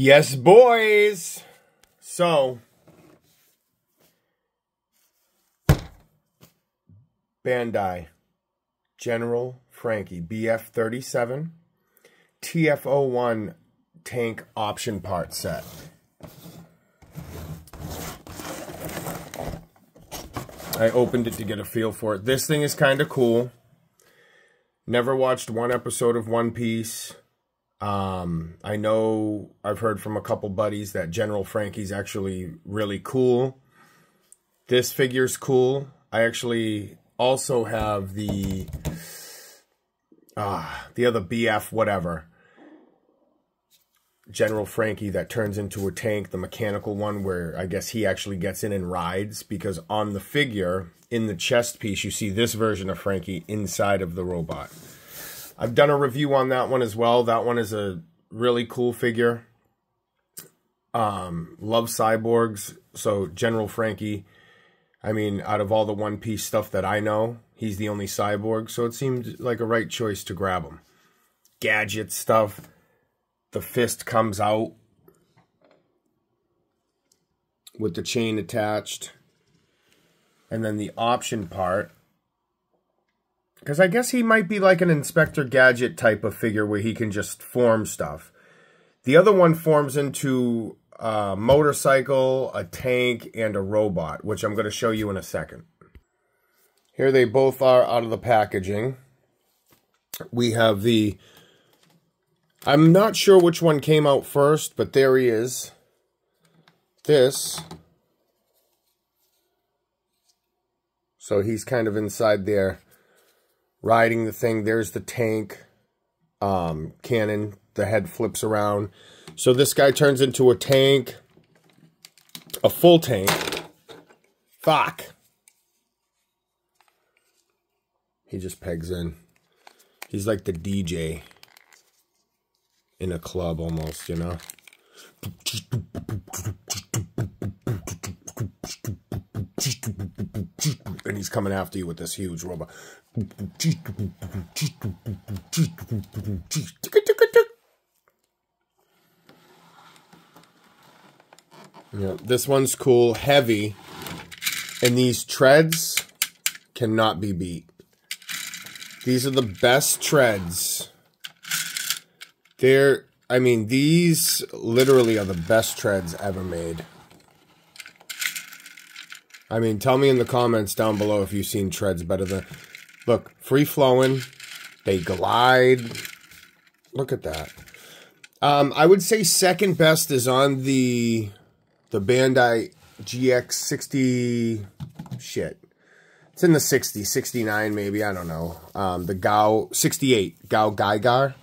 Yes, boys. So, Bandai General Franky BF-37 TF-01 tank option part set. I opened it to get a feel for it. This thing is kind of cool. Never watched one episode of One Piece. I know I've heard from a couple buddies that General Franky's actually really cool. This figure's cool. I actually also have the other BF whatever. General Franky that turns into a tank, the mechanical one where I guess he actually gets in and rides, because on the figure, in the chest piece, you see this version of Franky inside of the robot. I've done a review on that one as well. That one is a really cool figure. Love cyborgs. So General Franky, I mean, out of all the One Piece stuff that I know, he's the only cyborg. So it seemed like a right choice to grab him. Gadget stuff. The fist comes out with the chain attached. And then the option part. Because I guess he might be like an Inspector Gadget type of figure where he can just form stuff. The other one forms into a motorcycle, a tank, and a robot, which I'm going to show you in a second. Here they both are out of the packaging. We have the... I'm not sure which one came out first, but there he is. This. So he's kind of inside there, riding the thing. There's the tank cannon. The head flips around. So this guy turns into a tank. A full tank. Fuck. He just pegs in. He's like the DJ in a club almost, you know? And he's coming after you with this huge robot. Yeah, this one's cool, heavy, and these treads cannot be beat. These are the best treads. I mean, these literally are the best treads ever made. I mean, tell me in the comments down below if you've seen treads better than... Look, free-flowing. They glide. Look at that. I would say second best is on the Bandai GX60... Shit. It's in the 60s, 69 maybe, I don't know. The Gao... 68. Gao Gaigar.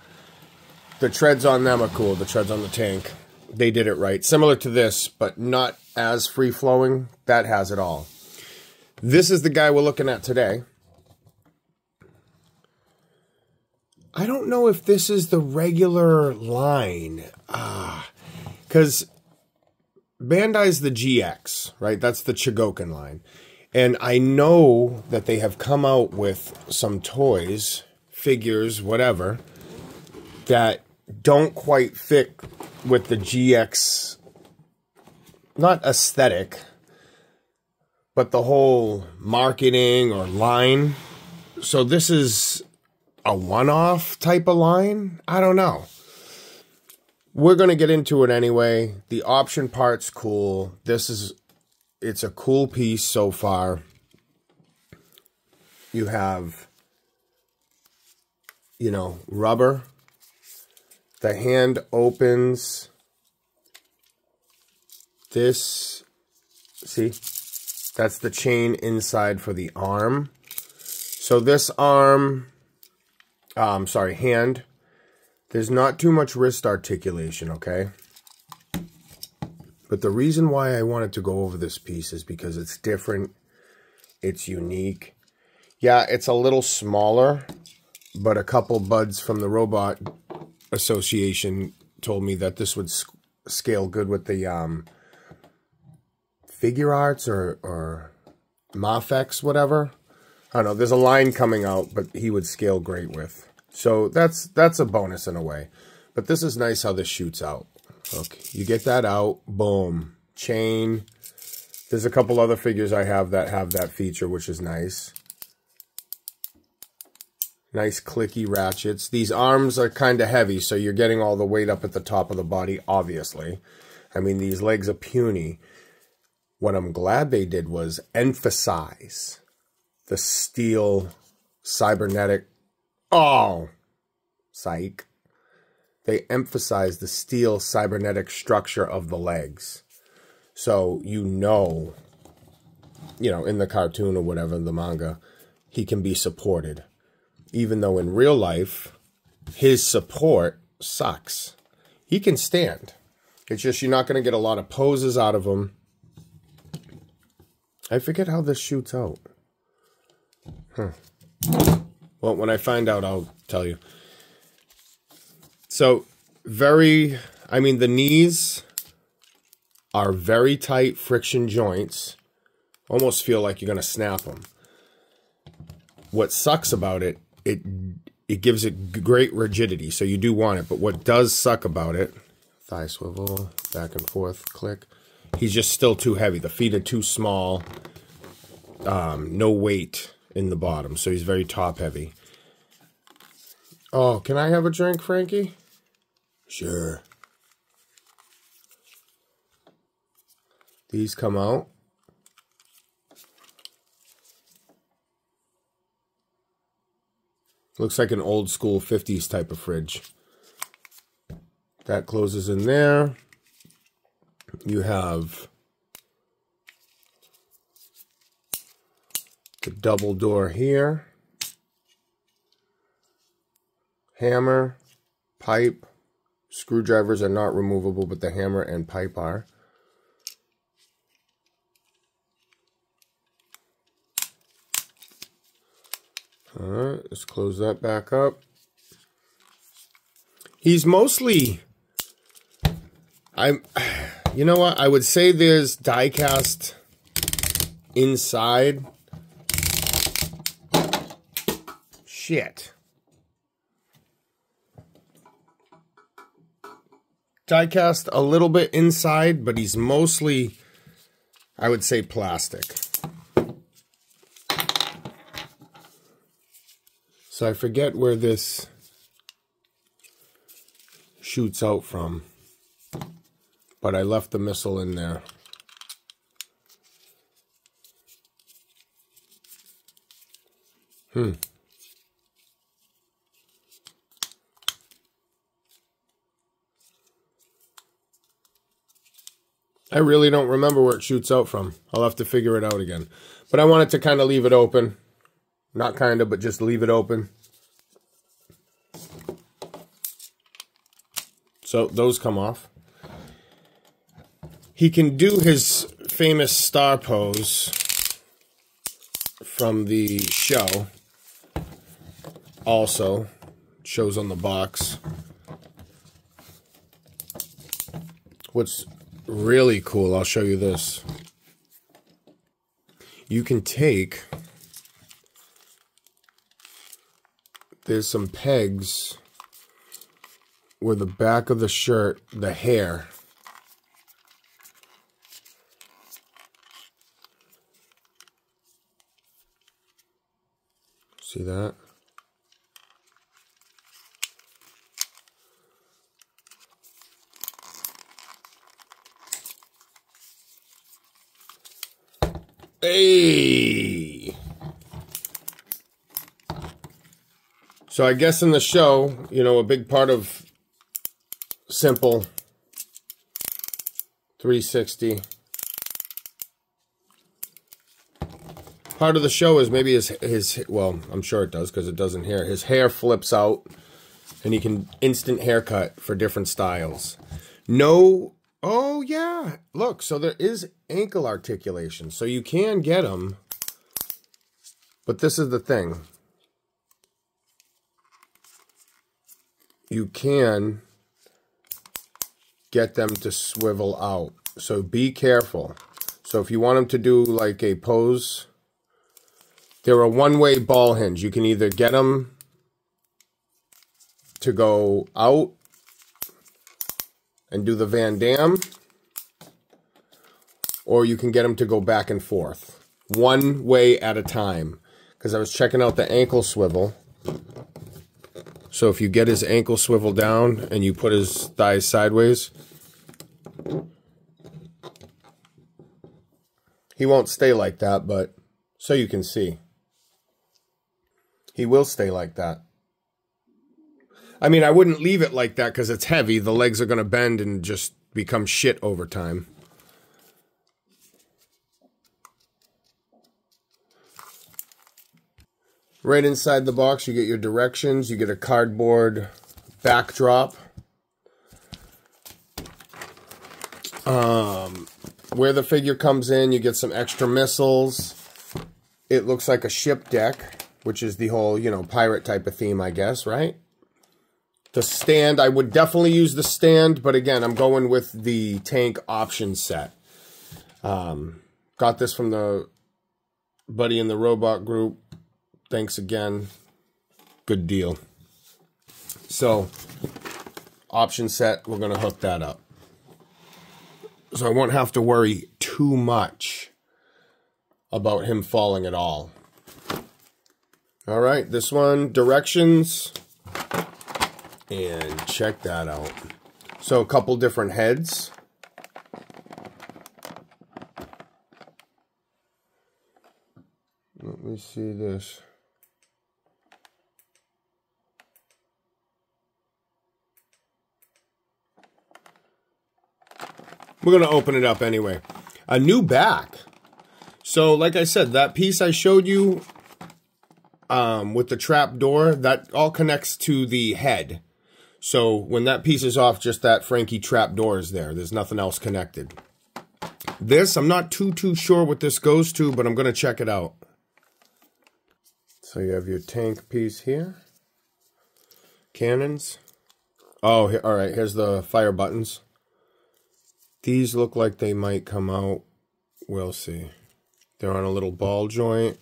The treads on them are cool. The treads on the tank. They did it right. Similar to this, but not as free-flowing. That has it all. This is the guy we're looking at today. I don't know if this is the regular line. Because Bandai's the GX, right? That's the Chogokin line. And I know that they have come out with some toys, figures, whatever, that don't quite fit with the GX, not aesthetic, but the whole marketing or line. So this is a one-off type of line? I don't know. We're going to get into it anyway. The option part's cool. It's a cool piece so far. You have, you know, rubber. The hand opens. This, see, that's the chain inside for the arm. So this arm, hand, there's not too much wrist articulation, okay? But the reason why I wanted to go over this piece is because it's different, it's unique. Yeah, it's a little smaller, but a couple buds from the Robot Association told me that this would scale good with the Figure Arts or Mafex, whatever. I don't know, there's a line coming out, but he would scale great with. So that's a bonus in a way. But this is nice how this shoots out. Look, you get that out, boom, chain. There's a couple other figures I have that feature, which is nice. Nice clicky ratchets. These arms are kind of heavy, so you're getting all the weight up at the top of the body, obviously. I mean, these legs are puny. What I'm glad they did was emphasize the steel cybernetic. Oh, psych. They emphasize the steel cybernetic structure of the legs. So you know, in the cartoon or whatever, the manga, he can be supported. Even though in real life, his support sucks. He can stand. It's just you're not going to get a lot of poses out of him. I forget how this shoots out. Well, when I find out, I'll tell you. So, the knees are very tight friction joints. Almost feel like you're going to snap them. What sucks about it, it gives it great rigidity, so you do want it. But what does suck about it, thigh swivel, back and forth, click. He's just still too heavy. The feet are too small. No weight in the bottom, so he's very top heavy. Oh, can I have a drink, Frankie? Sure. These come out. Looks like an old school 50s type of fridge. That closes in there. You have the double door here. Hammer, pipe. Screwdrivers are not removable, but the hammer and pipe are. Alright, let's close that back up. He's mostly... You know what? I would say there's die cast inside. Shit. Die cast a little bit inside, but he's mostly, I would say, plastic. So I forget where this shoots out from, but I left the missile in there. I really don't remember where it shoots out from. I'll have to figure it out again. But I wanted to kind of leave it open. Not kind of, but just leave it open. So those come off. He can do his famous star pose from the show. Also, shows on the box. What's really cool, I'll show you this. You can take, there's some pegs where the back of the shirt, the hair, see that? Hey! So I guess in the show, a big part of simple 360. Part of the show is maybe his well, I'm sure it does because it doesn't here. His hair flips out and he can instant haircut for different styles. No, oh yeah, look, so there is ankle articulation. So you can get them, but this is the thing. You can get them to swivel out. So be careful. So if you want them to do like a pose, they're a one-way ball hinge. You can either get them to go out and do the Van Damme, or you can get them to go back and forth. One way at a time. Because I was checking out the ankle swivel. So if you get his ankle swivel down and you put his thighs sideways, he won't stay like that, but so you can see. He will stay like that. I mean, I wouldn't leave it like that because it's heavy. The legs are going to bend and just become shit over time. Right inside the box, you get your directions. You get a cardboard backdrop. Where the figure comes in, you get some extra missiles. It looks like a ship deck, which is the whole, you know, pirate type of theme, I guess, right? The stand, I would definitely use the stand, but again, I'm going with the tank option set. Got this from the buddy in the robot group. Thanks again. Good deal. So, option set, we're going to hook that up. So I won't have to worry too much about him falling at all. All right, this one, directions. And check that out. So a couple different heads. Let me see this. We're going to open it up anyway. A new back. So, like I said, that piece I showed you with the trap door, that all connects to the head. So, when that piece is off, just that Franky trap door is there. There's nothing else connected. This, I'm not too sure what this goes to, but I'm going to check it out. So, you have your tank piece here. Cannons. Oh, here, all right, here's the fire buttons. These look like they might come out. We'll see. They're on a little ball joint.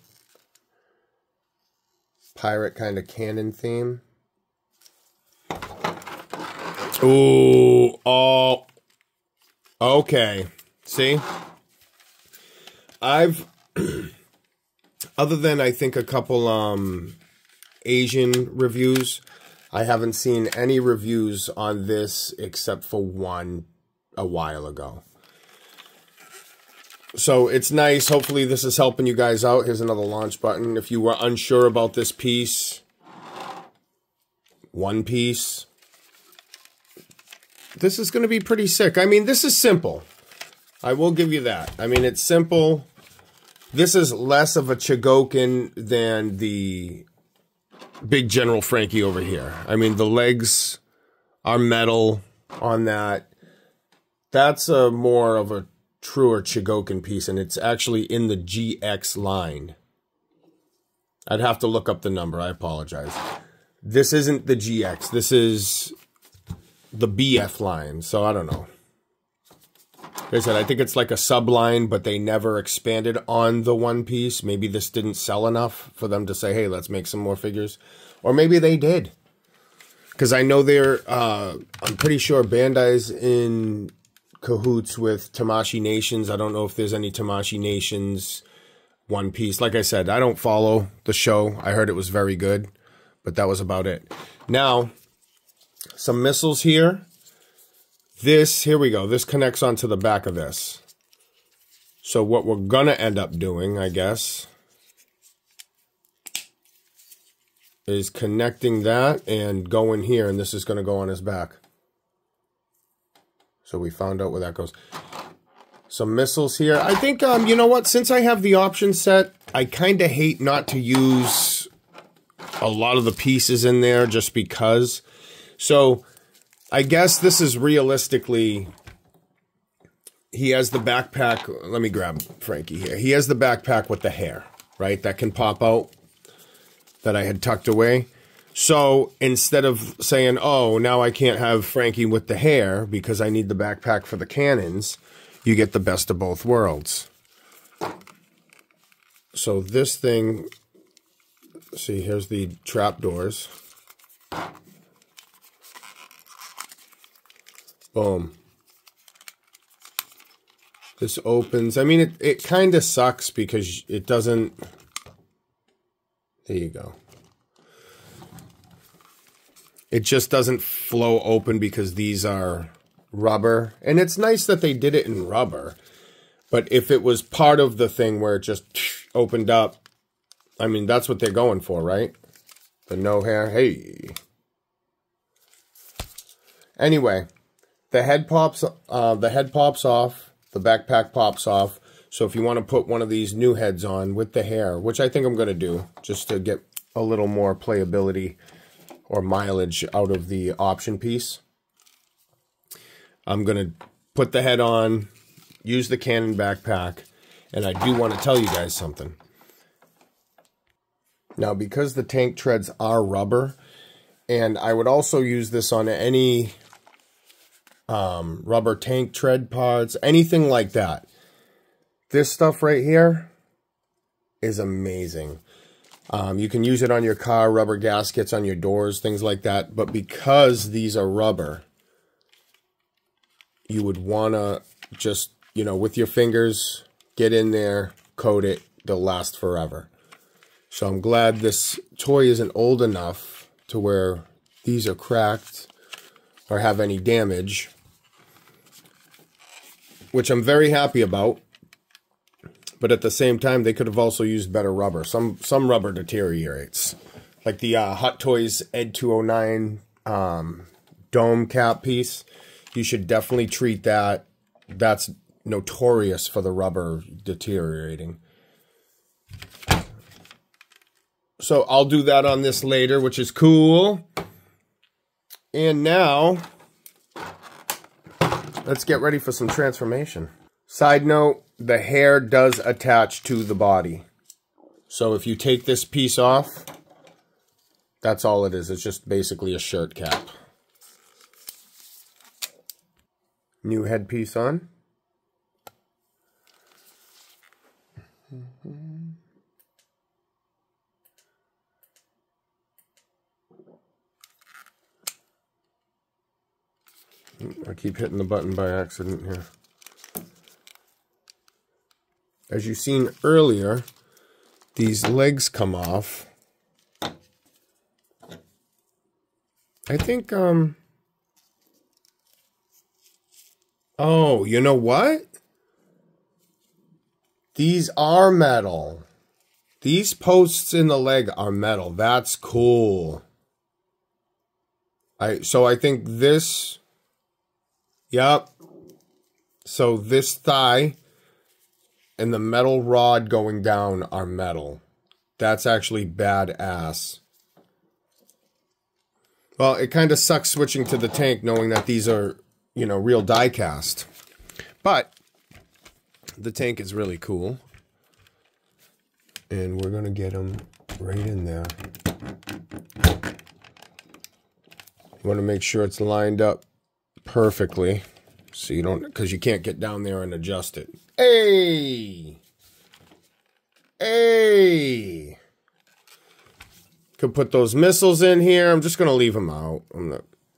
Pirate kind of cannon theme. Ooh. Oh. Okay. See? I've... other than, I think, a couple Asian reviews, I haven't seen any reviews on this except for one a while ago. So it's nice. Hopefully this is helping you guys out. Here's another launch button. If you were unsure about this piece, One Piece, this is going to be pretty sick. I mean, this is simple. I will give you that. I mean, it's simple. This is less of a Chogokin than the big General Franky over here. I mean, the legs are metal on that. That's a more of a truer Chogokin piece, and it's actually in the GX line. I'd have to look up the number. I apologize. This isn't the GX. This is the BF line, so I don't know. Like I said, I think it's like a sub-line, but they never expanded on the One Piece. Maybe this didn't sell enough for them to say, hey, let's make some more figures. Or maybe they did. Because I know they're, I'm pretty sure Bandai's in cahoots with Tamashii Nations. I don't know if there's any Tamashii Nations One Piece. Like I said, I don't follow the show. I heard it was very good, but that was about it. Now, some missiles here. This, here we go. This connects onto the back of this. So what we're going to end up doing, I guess, is connecting that and going here, and this is going to go on his back. So we found out where that goes. Some missiles here. I think, you know what? Since I have the option set, I kind of hate not to use a lot of the pieces in there just because. So I guess this is realistically... He has the backpack. Let me grab Franky here. He has the backpack with the hair, right? That can pop out that I had tucked away. So instead of saying, oh, now I can't have Franky with the hair because I need the backpack for the cannons, you get the best of both worlds. So this thing, see, here's the trapdoors. Boom. This opens. I mean, it kind of sucks because it doesn't... There you go. It just doesn't flow open because these are rubber. And it's nice that they did it in rubber. But if it was part of the thing where it just opened up, I mean, that's what they're going for, right? The no hair. Hey. Anyway, the head pops off. The backpack pops off. So if you want to put one of these new heads on with the hair, which I think I'm going to do just to get a little more playability or mileage out of the option piece, I'm going to put the head on, use the cannon backpack, and I do want to tell you guys something. Now, because the tank treads are rubber, and I would also use this on any... rubber tank tread pods, anything like that. This stuff right here is amazing. You can use it on your car, rubber gaskets on your doors, things like that. But because these are rubber, you would want to just, you know, with your fingers, get in there, coat it. They'll last forever. So I'm glad this toy isn't old enough to where these are cracked or have any damage, which I'm very happy about. But at the same time, they could have also used better rubber. Some rubber deteriorates. Like the Hot Toys Ed 209 dome cap piece. You should definitely treat that. That's notorious for the rubber deteriorating. So I'll do that on this later, which is cool. And now, let's get ready for some transformation. Side note, the hair does attach to the body. So if you take this piece off, that's all it is. It's just basically a shirt cap. New headpiece on. I keep hitting the button by accident here. As you've seen earlier, these legs come off. I think, oh, you know what? These are metal. These posts in the leg are metal. That's cool. So I think this, yep. So this thigh and the metal rod going down are metal. That's actually badass. Well, it kind of sucks switching to the tank knowing that these are, you know, real die cast. But the tank is really cool. And we're going to get them right in there. You want to make sure it's lined up perfectly. So you don't, because you can't get down there and adjust it. Hey! Hey! Could put those missiles in here. I'm just going to leave them out.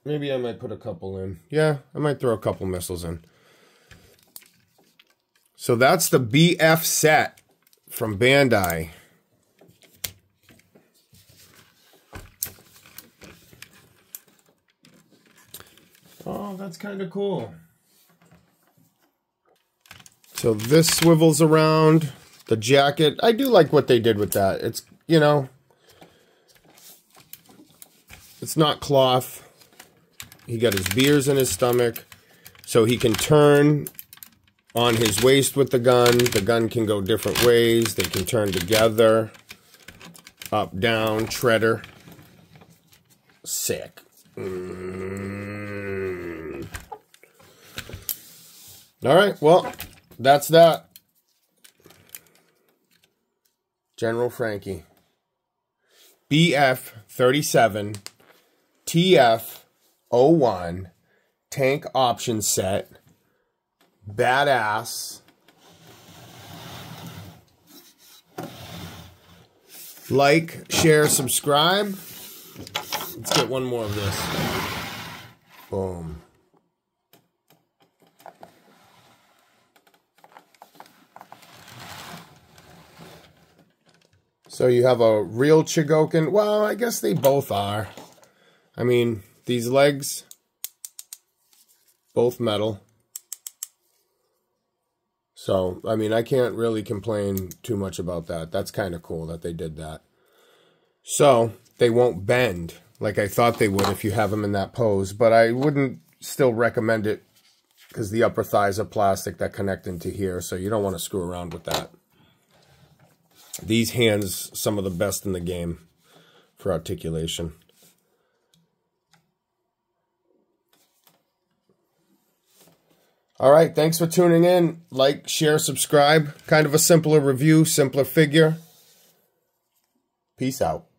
Maybe I might put a couple in. Yeah, I might throw a couple missiles in. So that's the BF set from Bandai. Oh, that's kind of cool. So this swivels around. The jacket, I do like what they did with that. It's, you know, it's not cloth. He got his beers in his stomach. So he can turn on his waist with the gun. The gun can go different ways. They can turn together. Up, down, treader. Sick. All right, well, that's that. General Franky. BF37 TF01 tank option set. Badass. Like, share, subscribe. Let's get one more of this. Boom. So you have a real Chogokin. Well, I guess they both are. I mean, these legs, both metal. So, I mean, I can't really complain too much about that. That's kind of cool that they did that. So, they won't bend like I thought they would if you have them in that pose. But I wouldn't still recommend it because the upper thighs are plastic that connect into here. So, you don't want to screw around with that. These hands, some of the best in the game for articulation. All right, thanks for tuning in. Like, share, subscribe. Kind of a simpler review, simpler figure. Peace out.